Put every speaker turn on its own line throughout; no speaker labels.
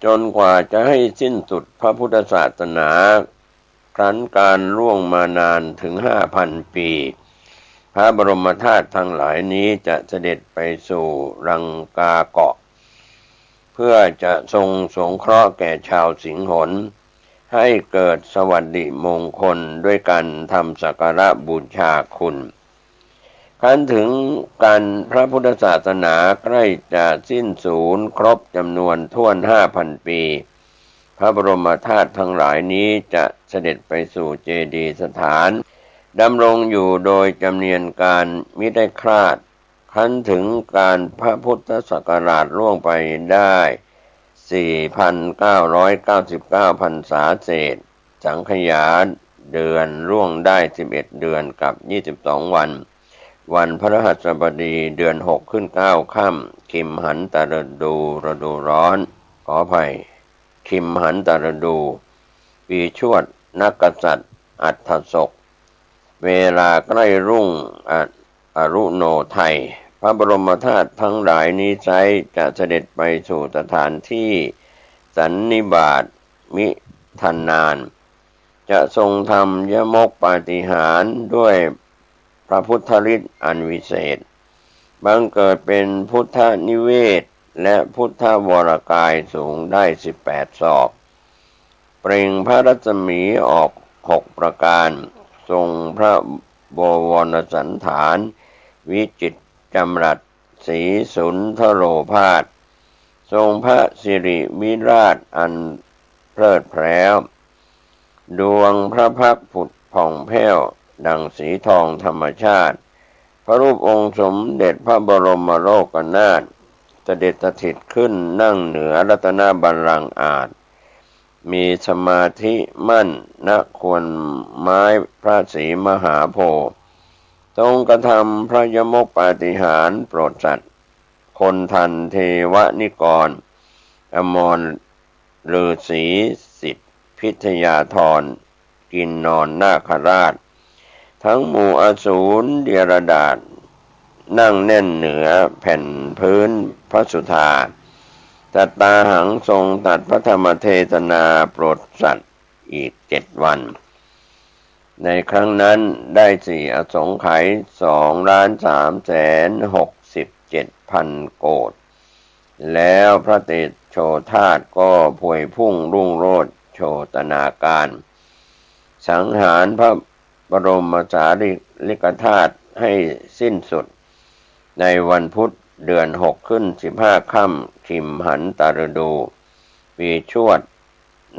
จนกว่าจะให้สิ้นสุดพระพุทธศาสนาครั้นการล่วงมานานถึง 5,000 ปีพระบรมธาตุทั้งหลายนี้จะเสด็จไปสู่รังกาเกาะเพื่อจะทรงสงเคราะห์แก่ชาวสิงหนให้เกิดสวัสดิมงคลด้วยการทำสักการะบูชาคุณครั้นถึงการพระพุทธศาสนาใกล้จะสิ้นสูญครบจำนวนถ้วน 5,000 ปีพระบรมธาตุทั้งหลายนี้จะเสด็จไปสู่เจดีย์สถานดำรงอยู่โดยจำเนียนการมิได้คลาดครั้นถึงการพระพุทธศักราชล่วงไปได้ 4,999 พรรษาเศษสังขยาเดือนล่วงได้11เดือนกับ22วันวันพฤหัสบดีเดือน6ขึ้น9ค่ำคิมหันตฤดูฤดูร้อนขออภัยคิมหันตฤดูปีชวดนักกษัตริย์อัฏฐศกเวลาใกล้รุ่งอรุโนไทยพระบรมธาตุทั้งหลายนี้ไซร้จะเสด็จไปสู่สถานที่สันนิบาตมิทันนานจะทรงทำยมกปาฏิหาริย์ด้วยพระพุทธฤทธิ์อันวิเศษบังเกิดเป็นพุทธนิเวศและพุทธวรกายสูงได้18 ศอกเปล่งพระรัศมีออก6 ประการทรงพระบวรสันฐานวิจิตรจำรัดศรีสุนทโรภาสทรงพระสิริวิราชอันเพลิดเพลินดวงพระพักตร์ผุดผ่องแผ้วดังสีทองธรรมชาติพระรูปองค์สมเด็จพระบรมโลกนาถเสด็จสถิตขึ้นนั่งเหนือรัตนบัลลังก์อาจมีสมาธิมั่นณควรไม้พระศรีมหาโพธิ์ทรงกระทำพระยมกปาฏิหาริย์โปรดสัตว์คนทันเทวนิกรอมรฤาษีสิทธิพิทยาธรกินนอนนาคราชทั้งหมู่อสูรเดรัจฉานนั่งแน่นเหนือแผ่นพื้นพระสุธาสัตตาหังทรงตัดพระธรรมเทศนาโปรดสัตว์อีก7 วันในครั้งนั้นได้4 อสงไขย2,367,000 โกฏแล้วพระเตโชธาตุก็พวยพุ่งรุ่งโรจน์โชตนาการสังหารพระบรมสารีริกธาตุให้สิ้นสุดในวันพุธเดือน6ขึ้น15ค่ำคิมหันตฤดูปีชวด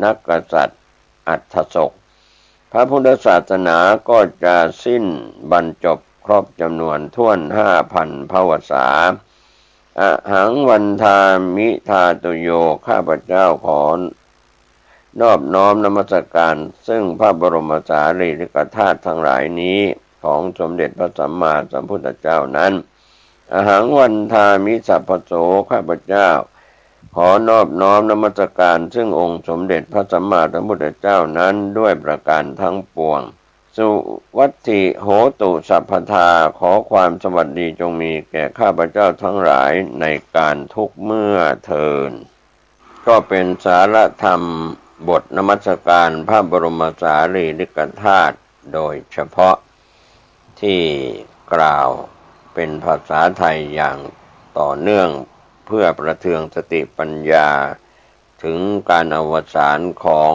นักกษัตริย์อัฏฐศกพระพุทธศาสนาก็จะสิ้นบรรจบครบจำนวนถ้วน 5,000 พวสาอหังวันทามิทาตุโยข้าพเจ้าขอนอบน้อมนมัสการซึ่งพระบรมสารีริกธาตุทั้งหลายนี้ของสมเด็จพระสัมมาสัมพุทธเจ้านั้นอหังวันทามิสัพพโสข้าพเจ้าขอนอบน้อมนมัสการซึ่งองค์สมเด็จพระสัมมาสัมพุทธเจ้านั้นด้วยประการทั้งปวงสุวัตถิโหตุสัพพทาขอความสวัสดีจงมีแก่ข้าพเจ้าทั้งหลายในการทุกเมื่อเทินก็เป็นสาระธรรมบทนมัสการพระบรมสารีริกธาตุโดยเฉพาะที่กล่าวเป็นภาษาไทยอย่างต่อเนื่องเพื่อประเทืองสติปัญญาถึงการอวสานของ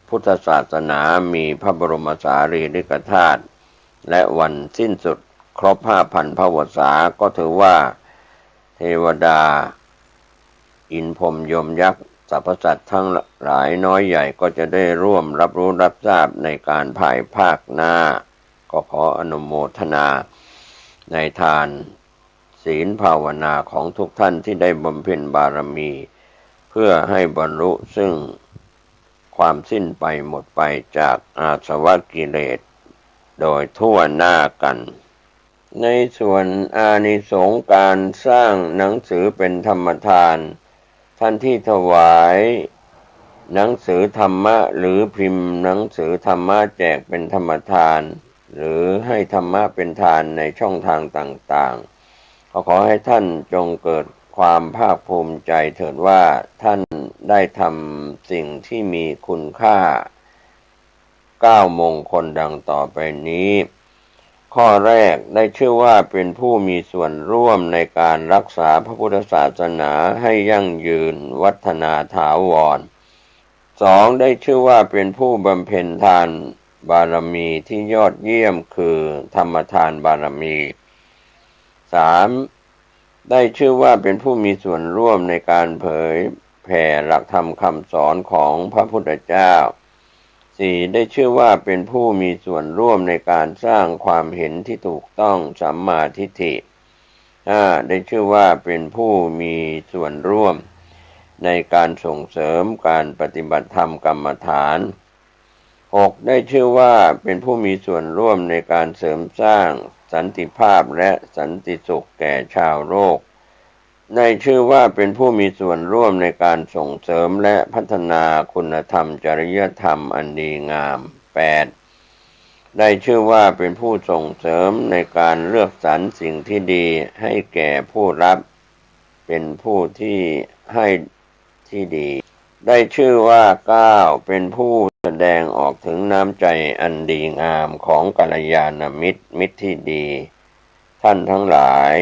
พุทธศาสนามีพระบรมสารีริกธาตุและวันสิ้นสุดครบ 5,000 พวสาก็ถือว่าเทวดาอินพรหมยมยักษ์สรรพสัตว์ทั้งหลายน้อยใหญ่ก็จะได้ร่วมรับรู้รับทราบในการภายภาคหน้าก็ขออนุโมทนาในทานศีลภาวนาของทุกท่านที่ได้บำเพ็ญบารมีเพื่อให้บรรลุซึ่งความสิ้นไปหมดไปจากอาสวะกิเลสโดยทั่วหน้ากันในส่วนอานิสงส์การสร้างหนังสือเป็นธรรมทานท่านที่ถวายหนังสือธรรมะหรือพิมพ์หนังสือธรรมะแจกเป็นธรรมทานหรือให้ธรรมะเป็นทานในช่องทางต่างๆขอให้ท่านจงเกิด ความภาคภูมิใจเถิดว่าท่านได้ทำสิ่งที่มีคุณค่า9มงคลดังต่อไปนี้ข้อแรกได้ชื่อว่าเป็นผู้มีส่วนร่วมในการรักษาพระพุทธศาสนาให้ยั่งยืนวัฒนาถาวร2ได้ชื่อว่าเป็นผู้บำเพ็ญทานบารมีที่ยอดเยี่ยมคือธรรมทานบารมี3ได้ชื่อว่าเป็นผู้มีส่วนร่วมในการเผยแผ่หลักธรรมคำสอนของพระพุทธเจ้า4ได้ชื่อว่าเป็นผู้มีส่วนร่วมในการสร้างความเห็นที่ถูกต้องสัมมาทิฏฐิ5ได้ชื่อว่าเป็นผู้มีส่วนร่วมในการส่งเสริมการปฏิบัติธรรมกรรมฐาน6ได้ชื่อว่าเป็นผู้มีส่วนร่วมในการเสริมสร้างสันติภาพและสันติสุขแก่ชาวโลกได้ชื่อว่าเป็นผู้มีส่วนร่วมในการส่งเสริมและพัฒนาคุณธรรมจริยธรรมอันดีงาม8ได้ชื่อว่าเป็นผู้ส่งเสริมในการเลือกสรรสิ่งที่ดีให้แก่ผู้รับเป็นผู้ที่ให้ที่ดีได้ชื่อว่า9เป็นผู้แสดงออกถึงน้ำใจอันดีงามของกัลยาณมิตรมิตรที่ดีท่านทั้งหลาย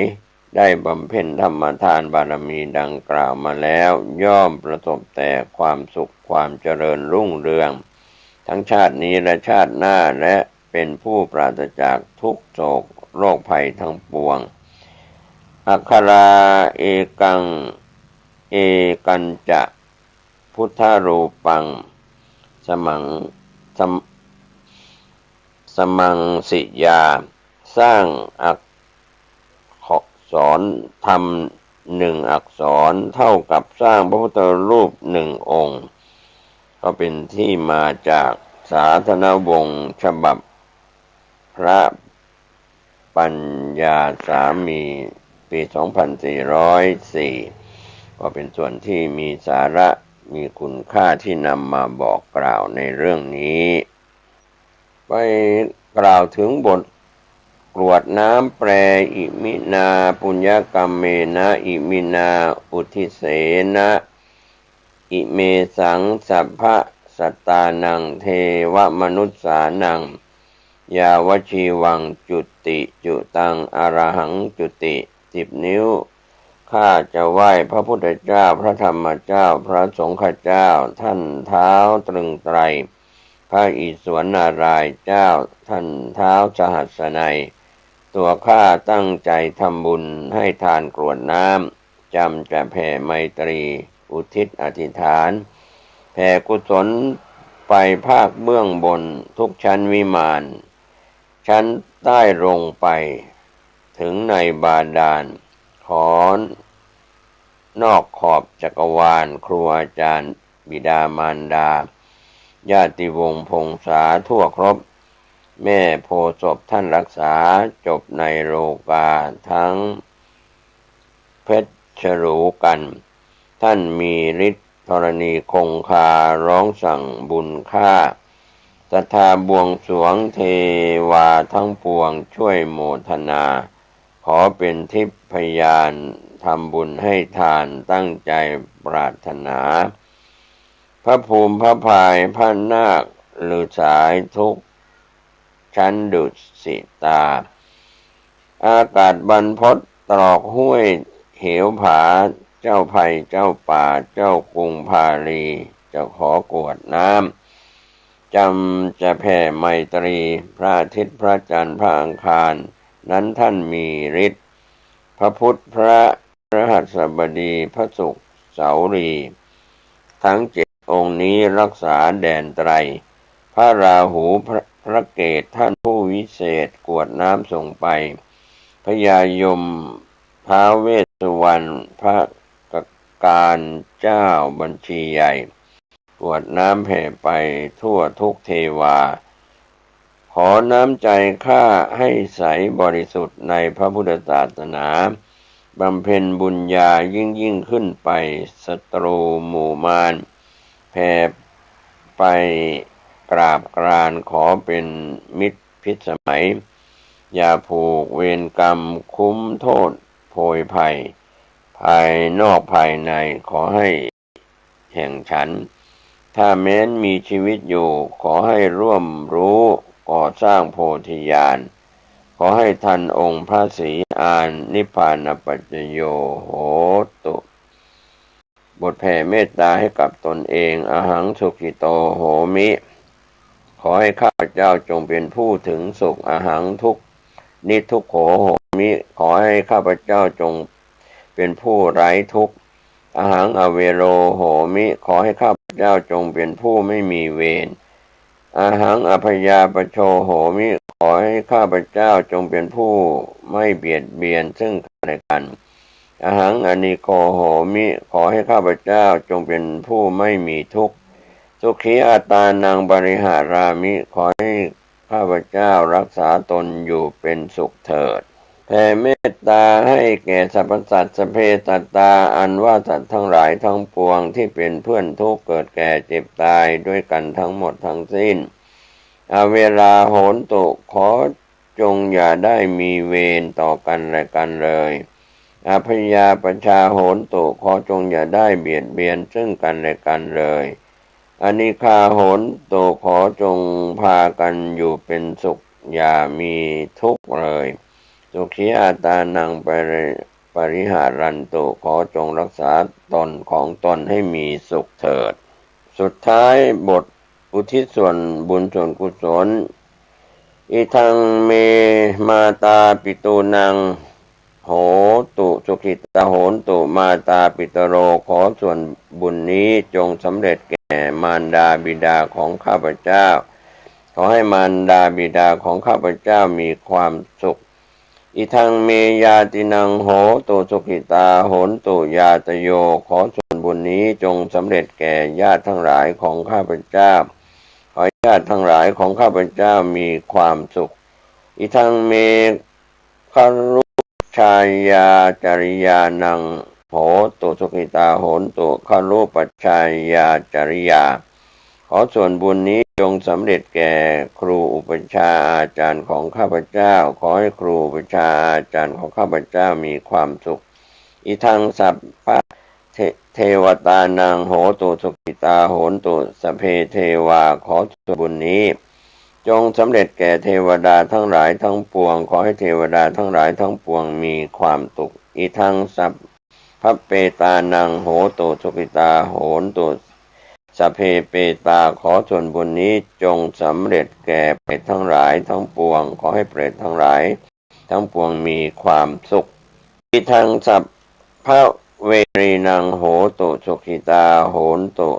ได้บำเพ็ญธรรมทานบารมีดังกล่าวมาแล้วย่อมประสบแต่ความสุขความเจริญรุ่งเรืองทั้งชาตินี้และชาติหน้าและเป็นผู้ปราศจากทุกโศกโรคภัยทั้งปวงอัคราเอกังเอกันจะพุทธรูปังสมังสิยาสร้างอักษรธรรม1อักษรเท่ากับสร้างพระพุทธรูป1องค์ก็เป็นที่มาจากสาธนวงศ์ฉบับพระปัญญาสามีปี2404ก็เป็นส่วนที่มีสาระมีคุณค่าที่นำมาบอกกล่าวในเรื่องนี้ไปกล่าวถึงบทกรวดน้ำแปรอิมินาปุญญกรรมเมนะอิมินาอุทิเสนะอิเมสังสัพพะสัตตานังเทวมนุสสานังยาวชีวังจุติจุตังอรหังจุติ10 นิ้วข้าจะไหว้พระพุทธเจ้าพระธรรมเจ้าพระสงฆ์เจ้าท่านเท้าตรึงไตรพระอิศวรนารายณ์เจ้าท่านเท้าสหัสนัยตัวข้าตั้งใจทำบุญให้ทานกรวดน้ำจำจะแผ่ไมตรีอุทิศอธิษฐานแผ่กุศลไปภาคเบื้องบนทุกชั้นวิมานชั้นใต้ลงไปถึงในบาดาลขอนอกขอบจักรวาลครูอาจารย์บิดามารดาญาติวงศ์พงษาทั่วครบแม่โพศพท่านรักษาจบในโลกาทั้งเพชรฉลูกันท่านมีฤทธิ์ธรณีคงคาร้องสั่งบุญค่าศรัทธาบวงสรวงเทวาทั้งปวงช่วยโมทนาขอเป็นทิพยานทำบุญให้ทานตั้งใจปรารถนาพระภูมิพระภายพระนาคหรือสายทุกชั้นดุสิตาอากาศบรรพตตรอกห้วยเหวผาเจ้าไผ่เจ้าป่าเจ้ากรุงพาลีจะขอกรวดน้ำจำจะแผ่ไมตรีพระอาทิตย์พระจันทร์พระอังคารนั้นท่านมีฤทธิ์พระพุทธพระพฤหัสบดีพระศุกร์เสารีทั้ง7องค์นี้รักษาแดนไตรพระราหูพระเกศท่านผู้วิเศษกรวดน้ำส่งไปพญายมท้าวเวสสุวรรณพระการเจ้าบัญชีใหญ่กรวดน้ำแผ่ไปทั่วทุกเทวาขอน้ำใจข้าให้ใสบริสุทธิ์ในพระพุทธศาสนาบำเพ็ญบุญญายิ่งขึ้นไปศัตรูหมู่มารแผ่ไปกราบกรานขอเป็นมิตรพิสมัยอย่าผูกเวรกรรมคุ้มโทษโพยภัยพ ภายนอกภายในขอให้แห่งฉันถ้าแม้นมีชีวิตอยู่ขอให้ร่วมรู้ก่อสร้างโพธิญาณขอให้ทันองค์พระศรีอานนิพพานปัจจโยโหตุบทแผ่เมตตาให้กับตนเองอหังสุขิโตโหมิขอให้ข้าพเจ้าจงเป็นผู้ถึงสุขอหังทุกนิทุกโขโหมิขอให้ข้าพเจ้าจงเป็นผู้ไร้ทุกข์อหังอเวโรโหมิขอให้ข้าพเจ้าจงเป็นผู้ไม่มีเวรอหังอภยาปโชโหมิขอให้ข้าพเจ้าจงเป็นผู้ไม่เบียดเบียนซึ่งกันและกันอหังอนิโกโหมิขอให้ข้าพเจ้าจงเป็นผู้ไม่มีทุกข์สุขีอัตานังบริหารามิขอให้ข้าพเจ้ารักษาตนอยู่เป็นสุขเถิดแผ่เมตตาให้แก่สรรพสัตว์สพเพสัตตาอันว่าสัตว์ทั้งหลายทั้งปวงที่เป็นเพื่อนทุกข์เกิดแก่เจ็บตายด้วยกันทั้งหมดทั้งสิ้นเวลาโหนตุขอจงอย่าได้มีเวรต่อกันและกันเลยอภยาปชาโหนตุขอจงอย่าได้เบียดเบียนซึ่งกันและกันเลยอนิฆาโหนตุขอจงพากันอยู่เป็นสุขอย่ามีทุกข์เลยสุขีอาตานังปริหารันตุขอจงรักษาตนของตนให้มีสุขเถิดสุดท้ายบทอุทิศส่วนบุญส่วนกุศลอิทังเมมาตาปิตูนังโหตุสุขิตาโหนตุมาตาปิตโรขอส่วนบุญนี้จงสำเร็จแก่มารดาบิดาของข้าพเจ้าขอให้มารดาบิดาของข้าพเจ้ามีความสุขอิทังเมยาตินังโหตุสุขิตาโหนตุยาตโยขอส่วนบุญนี้จงสำเร็จแก่ญาติทั้งหลายของข้าพเจ้าขอญาติทั้งหลายของข้าพเจ้ามีความสุขอิทังเมคารุชายาจริยานังโหตุสุขิตาโหนตุคารุปัจชายาจริยาขอส่วนบุญนี้จงสำเร็จแก่ครูอุปัชฌาย์อาจารย์ของข้าพเจ้าขอให้ครูอุปัชฌาย์อาจารย์ของข้าพเจ้ามีความสุขอิทังสัพพะเทวตานังโหตุสุขิตาโหนตุสพเพเทวาขอส่วนบุญนี้จงสำเร็จแก่เทวดาทั้งหลายทั้งปวงขอให้เทวดาทั้งหลายทั้งปวงมีความสุขอิทังสัพพะเปตานังโหตุสุขิตาโหนตุสัพเพเปตาขอส่วนบุญนี้จงสำเร็จแก่เปรตทั้งหลายทั้งปวงขอให้เปรตทั้งหลายทั้งปวงมีความสุขอิทังสัพพะเวรีนังโหตุสุขิตาโหนตุ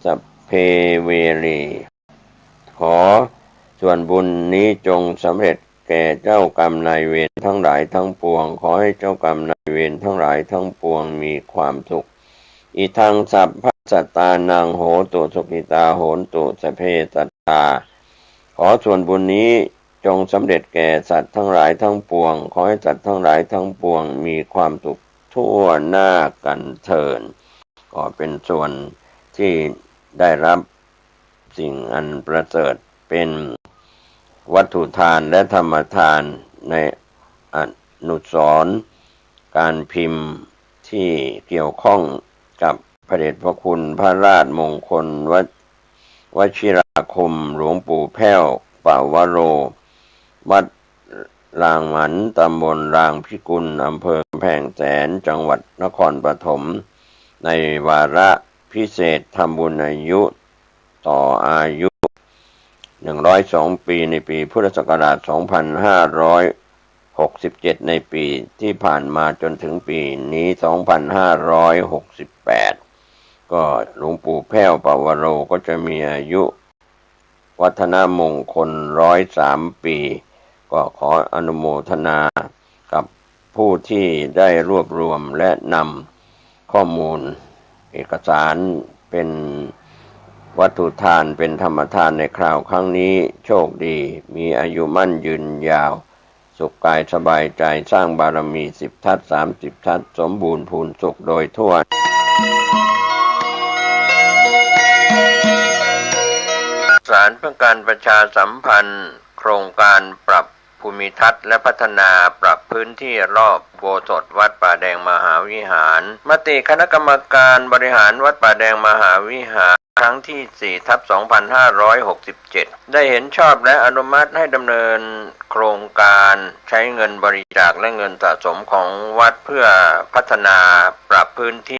สัพเพเวรีขอส่วนบุญนี้จงสำเร็จแก่เจ้ากรรมนายเวรทั้งหลายทั้งปวงขอให้เจ้ากรรมนายเวรทั้งหลายทั้งปวงมีความสุขอิทังสัพพะสัตตานังโหตุสุขิตาโหนตุสัพเพสัตตาขอส่วนบุญนี้จงสำเร็จแก่สัตว์ทั้งหลายทั้งปวงขอให้สัตว์ทั้งหลายทั้งปวงมีความสุขทั่วหน้ากันเถิดก็เป็นส่วนที่ได้รับสิ่งอันประเสริฐเป็นวัตถุทานและธรรมทานในอนุสรณ์การพิมพ์ที่เกี่ยวข้องกับพระเดชพระคุณพระราชมงคลวชิราคมหลวงปู่แพ้วปาวโรวัดรางหมันตำบลรางพิกุลอำเภอกำแพงแสนจังหวัดนครปฐมในวาระพิเศษทำบุญอายุต่ออายุ102 ปีในปีพุทธศักราช 2567 ในปีที่ผ่านมาจนถึงปีนี้ 2568 ก็หลวงปู่แพ้วปาวโรก็จะมีอายุวัฒนมงคล103 ปีก็ขออนุโมทนากับผู้ที่ได้รวบรวมและนำข้อมูลเอกสารเป็นวัตถุทานเป็นธรรมทานในคราวครั้งนี้โชคดีมีอายุมั่นยืนยาวสุขกายสบายใจสร้างบารมี10 ทัศ30 ทัศสมบูรณ์พูนสุขโดยทั่วสารเพื่อการประชาสัมพันธ์โครงการปรับ ภูมิทัศน์และพัฒนาปรับพื้นที่รอบอุโบสถวัดป่าแดงมหาวิหารมติคณะกรรมการบริหารวัดป่าแดงมหาวิหารครั้งที่ 4/2567 ได้เห็นชอบและอนุมัติให้ดำเนินโครงการใช้เงินบริจาคและเงินสะสมของวัดเพื่อพัฒนาปรับพื้นที่